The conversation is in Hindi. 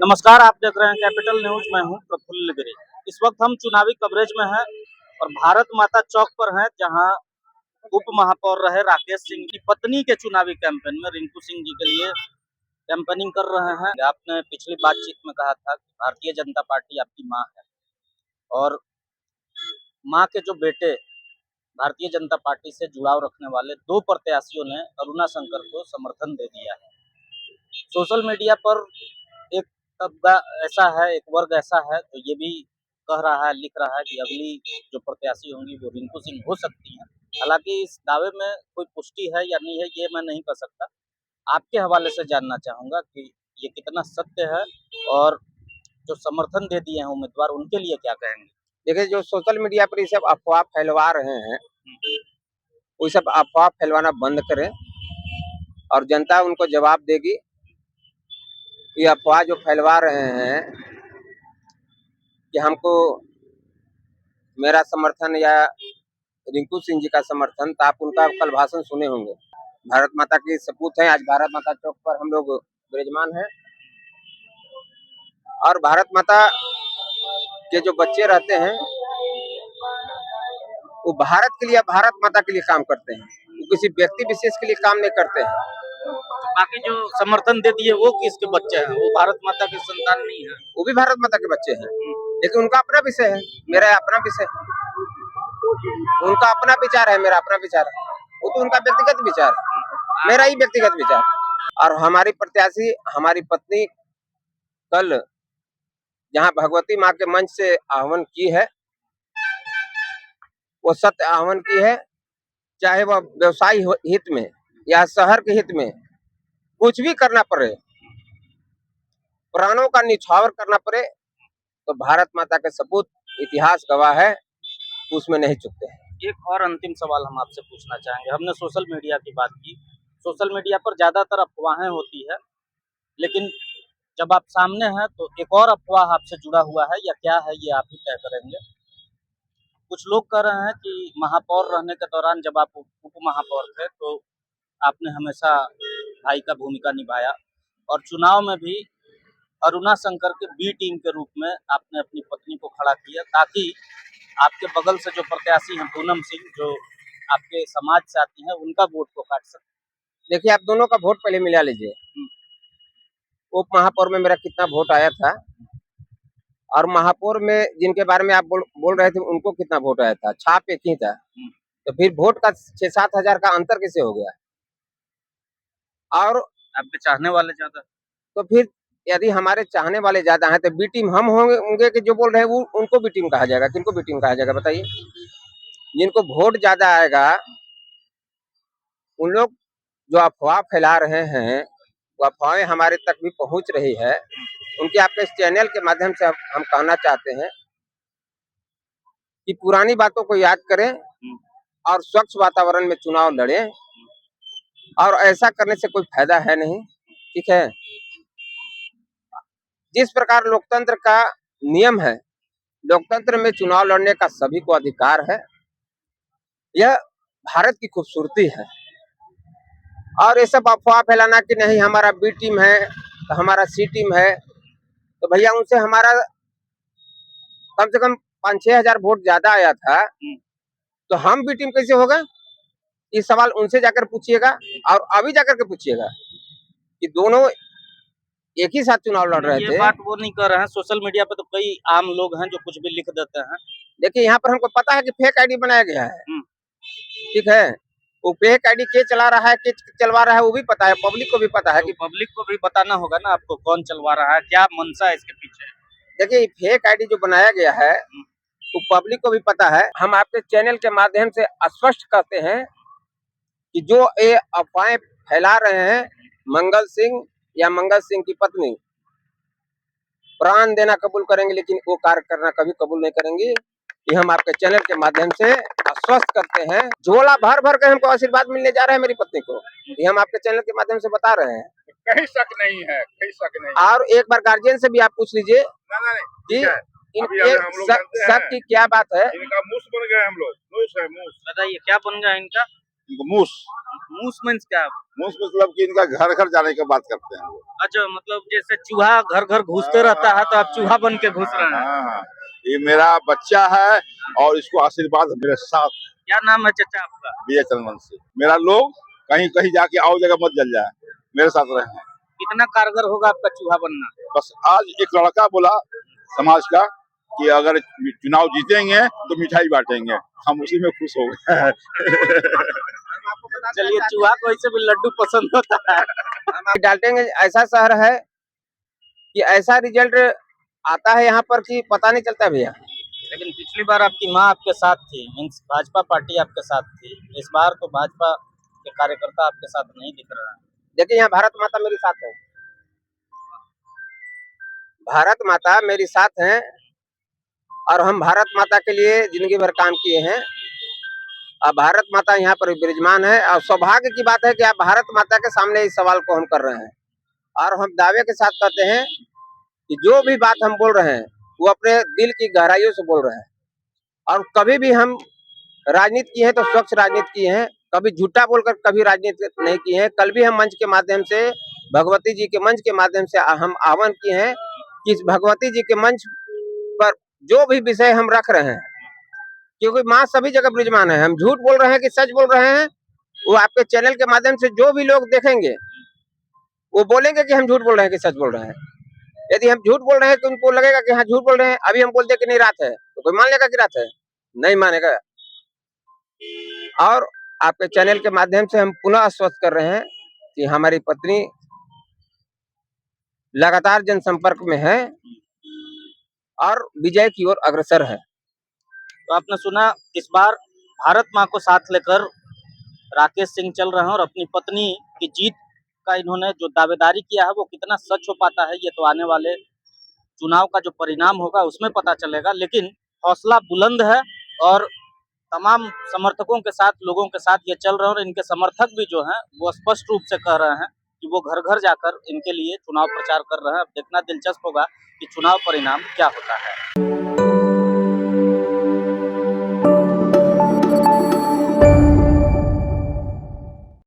नमस्कार, आप देख रहे हैं कैपिटल न्यूज। मैं हूं प्रफुल्ल गिरी। इस वक्त हम चुनावी कवरेज में हैं और भारत माता चौक पर हैं, जहां उप महापौर रहे राकेश सिंह की पत्नी के चुनावी कैंपेन में रिंकू सिंह जी के लिए कैंपेनिंग कर रहे हैं। आपने पिछली बातचीत में कहा था कि भारतीय जनता पार्टी आपकी माँ है और माँ के जो बेटे भारतीय जनता पार्टी से जुड़ाव रखने वाले दो प्रत्याशियों ने अरुणा शंकर को समर्थन दे दिया है। सोशल मीडिया पर एक तबका ऐसा है, एक वर्ग ऐसा है तो ये भी कह रहा है, लिख रहा है कि अगली जो प्रत्याशी होंगी वो रिंकू सिंह हो सकती हैं। हालांकि इस दावे में कोई पुष्टि है या नहीं है ये मैं नहीं कह सकता। आपके हवाले से जानना चाहूंगा कि ये कितना सत्य है और जो समर्थन दे दिए हैं उम्मीदवार उनके लिए क्या कहेंगे। देखिए, जो सोशल मीडिया पर ये सब अफवाह फैलवा रहे हैं वो सब अफवाह फैलवाना बंद करें और जनता उनको जवाब देगी। ये अफवाह जो फैलवा रहे हैं कि हमको मेरा समर्थन या रिंकू सिंह जी का समर्थन, तो आप उनका कल भाषण सुने होंगे। भारत माता की सपूत है। आज भारत माता चौक पर हम लोग विराजमान हैं और भारत माता के जो बच्चे रहते हैं वो भारत के लिए, भारत माता के लिए काम करते हैं। वो किसी व्यक्ति विशेष के लिए काम नहीं करते हैं। बाकी जो समर्थन दे दिए वो किसके बच्चे हैं? वो भारत माता के संतान नहीं है, वो भी भारत माता के बच्चे हैं, लेकिन उनका अपना विषय है, मेरा अपना विषय। उनका अपना विचार है, मेरा अपना विचार है। वो तो उनका व्यक्तिगत विचार है, मेरा ही व्यक्तिगत विचार। और हमारी प्रत्याशी, हमारी पत्नी कल जहाँ भगवती माँ के मंच से आह्वान की है वो सत्य आह्वान की है। चाहे वह व्यवसाय हित में या शहर के हित में कुछ भी करना पड़े, प्राणों का निछावर करना पड़े, तो भारत माता के सपूत इतिहास गवाह है, उसमें नहीं चुकते हैं। एक और अंतिम सवाल हम आपसे पूछना चाहेंगे। हमने सोशल मीडिया की बात की। सोशल मीडिया पर ज्यादातर अफवाहें होती है, लेकिन जब आप सामने हैं तो एक और अफवाह आपसे जुड़ा हुआ है, या क्या है ये आप ही तय करेंगे। कुछ लोग कह रहे हैं कि महापौर रहने के दौरान जब आप उप महापौर थे तो आपने हमेशा भाई का भूमिका निभाया और चुनाव में भी अरुणा शंकर के बी टीम के रूप में आपने अपनी पत्नी को खड़ा किया, ताकि आपके बगल से जो प्रत्याशी हैं पूनम सिंह, जो आपके समाज से आती हैं, उनका वोट को काट सकते। देखिए, आप दोनों का वोट पहले मिला लीजिए। उप महापौर में मेरा कितना वोट आया था और महापौर में जिनके बारे में आप बोल रहे थे उनको कितना वोट आया था। छाप एक ही था, तो फिर वोट का 6-7 हजार का अंतर कैसे हो गया? और आपके चाहने वाले ज्यादा, तो फिर यदि हमारे चाहने वाले ज्यादा हैं तो बी टीम हम होंगे कि जो बोल रहे हैं वो उनको बी टीम कहा जाएगा? किनको बी टीम कहा जाएगा बताइए? जिनको वोट ज्यादा आएगा उन लोग जो अफवाह फैला रहे हैं, वो अफवाहें हमारे तक भी पहुंच रही है। उनके आपके इस चैनल के माध्यम से हम कहना चाहते हैं कि पुरानी बातों को याद करें और स्वच्छ वातावरण में चुनाव लड़ें, और ऐसा करने से कोई फायदा है नहीं। ठीक है, जिस प्रकार लोकतंत्र का नियम है, लोकतंत्र में चुनाव लड़ने का सभी को अधिकार है। यह भारत की खूबसूरती है। और ये सब अफवाह फैलाना कि नहीं हमारा बी टीम है तो हमारा सी टीम है, तो भैया उनसे हमारा कम से कम 5-6 हजार वोट ज्यादा आया था, तो हम बी टीम कैसे होगा? ये सवाल उनसे जाकर पूछिएगा और अभी जाकर के पूछिएगा कि दोनों एक ही साथ चुनाव लड़ रहे थे। ये बात वो नहीं कर रहे हैं। सोशल मीडिया पे तो कई आम लोग हैं जो कुछ भी लिख देते हैं। देखिए, यहाँ पर हमको पता है कि फेक आईडी बनाया गया है। ठीक है, वो फेक आईडी के चला रहा है, के चलवा रहा है, वो भी पता है, पब्लिक को भी पता है। तो कि पब्लिक को भी बताना होगा ना आपको कौन चलवा रहा है, क्या मंशा है इसके पीछे। देखिए, फेक आईडी जो बनाया गया है वो पब्लिक को भी पता है। हम आपके चैनल के माध्यम से स्पष्ट करते हैं कि जो ये अफवाहें फैला रहे हैं, मंगल सिंह या मंगल सिंह की पत्नी प्राण देना कबूल करेंगे, लेकिन वो कार्य करना कभी कबूल नहीं करेंगी। ये हम आपके चैनल के माध्यम से आश्वस्त करते हैं। झोला भर भर के हमको आशीर्वाद मिलने जा रहा है मेरी पत्नी को, ये हम आपके चैनल के माध्यम से बता रहे हैं। कहीं शक नहीं है, कहीं शक नहीं। और एक बार गार्जियन से भी आप पूछ लीजिए कि इनके शक की क्या बात है। इनका मूस बन गया, हम लोग मूस है, मूस। बताइए क्या बन गया इनका? मूस मूस मीन्स क्या? मूस मतलब कि इनका घर घर जाने की बात करते हैं वो। अच्छा, मतलब जैसे चूहा घर घर घुसते रहता है तो आप चूहा बन के घुस रहे हैं। हाँ, ये मेरा बच्चा है और इसको आशीर्वाद मेरे साथ क्या नाम है चाचा आपका? दिए चंद्रवंशी। मेरा लोग कहीं कहीं जाके आओ जगह मत जल जाए, मेरे साथ रहे। कितना कारगर होगा आपका चूहा बनना? बस आज एक लड़का बोला समाज का कि अगर चुनाव जीतेंगे तो मिठाई बांटेंगे, हम उसी में खुश हो गए। चलिए, चूहा को ऐसे भी लड्डू पसंद होता है। डाल्टनगंज ऐसा शहर है कि ऐसा रिजल्ट आता है यहाँ पर कि पता नहीं चलता भैया। लेकिन पिछली बार आपकी माँ आपके साथ थी, मीन्स भाजपा पार्टी आपके साथ थी। इस बार तो भाजपा के कार्यकर्ता आपके साथ नहीं दिख रहा है। देखिए यहाँ भारत माता मेरे साथ है, भारत माता मेरे साथ हैं और हम भारत माता के लिए जिंदगी भर काम किए हैं। अब भारत माता यहाँ पर विराजमान है और सौभाग्य की बात है कि आप भारत माता के सामने इस सवाल को हम कर रहे हैं और हम दावे के साथ कहते हैं कि जो भी बात हम बोल रहे हैं वो अपने दिल की गहराइयों से बोल रहे हैं। और कभी भी हम राजनीति की है तो स्वच्छ राजनीति की है, कभी झूठा बोलकर कभी राजनीति नहीं की है। कल भी हम मंच के माध्यम से, भगवती जी के मंच के माध्यम से हम आह्वान किए हैं कि इस भगवती जी के मंच पर जो भी विषय हम रख रहे हैं, क्योंकि माँ सभी जगह विराजमान है, हम झूठ बोल रहे हैं कि सच बोल रहे हैं, वो आपके चैनल के माध्यम से जो भी लोग देखेंगे वो बोलेंगे कि हम झूठ बोल रहे हैं कि सच बोल रहे हैं। यदि हम झूठ बोल रहे हैं तो उनको लगेगा कि हाँ झूठ बोल रहे हैं, अभी हम बोलते कि नहीं रात है तो कोई मान लेगा कि रात है, नहीं मानेगा। और आपके चैनल के माध्यम से हम पुनः आश्वस्त कर रहे हैं कि हमारी पत्नी लगातार जनसंपर्क में है और विजय की ओर अग्रसर है। तो आपने सुना, इस बार भारत माँ को साथ लेकर राकेश सिंह चल रहे हैं और अपनी पत्नी की जीत का इन्होंने जो दावेदारी किया है वो कितना सच हो पाता है ये तो आने वाले चुनाव का जो परिणाम होगा उसमें पता चलेगा। लेकिन हौसला बुलंद है और तमाम समर्थकों के साथ, लोगों के साथ ये चल रहे हैं और इनके समर्थक भी जो हैं वो स्पष्ट रूप से कह रहे हैं कि वो घर घर जाकर इनके लिए चुनाव प्रचार कर रहे हैं। अब देखना दिलचस्प होगा कि चुनाव परिणाम क्या होता है।